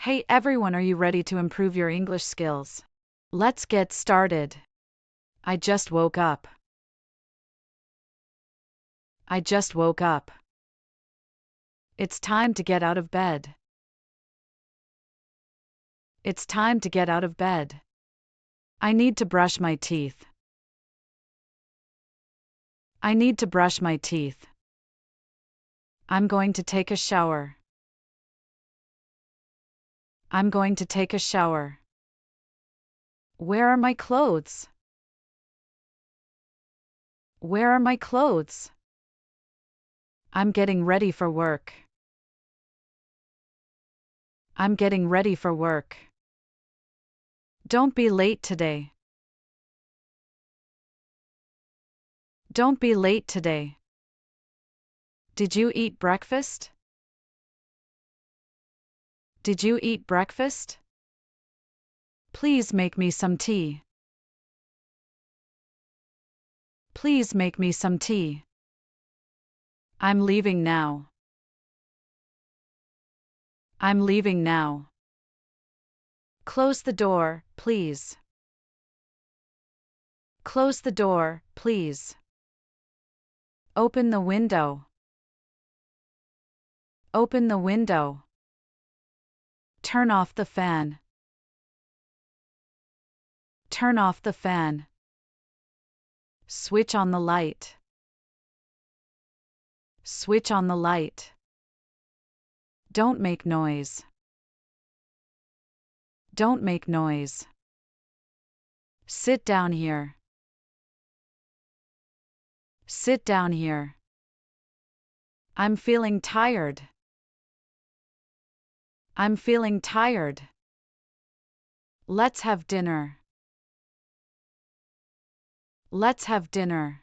Hey everyone, are you ready to improve your English skills? Let's get started. I just woke up. I just woke up. It's time to get out of bed. It's time to get out of bed. I need to brush my teeth. I need to brush my teeth. I'm going to take a shower. I'm going to take a shower. Where are my clothes? Where are my clothes? I'm getting ready for work. I'm getting ready for work. Don't be late today. Don't be late today. Did you eat breakfast? Did you eat breakfast? Please make me some tea. Please make me some tea. I'm leaving now. I'm leaving now. Close the door, please. Close the door, please. Open the window. Open the window. Turn off the fan. Turn off the fan. Switch on the light. Switch on the light. Don't make noise. Don't make noise. Sit down here. Sit down here. I'm feeling tired. I'm feeling tired. Let's have dinner. Let's have dinner.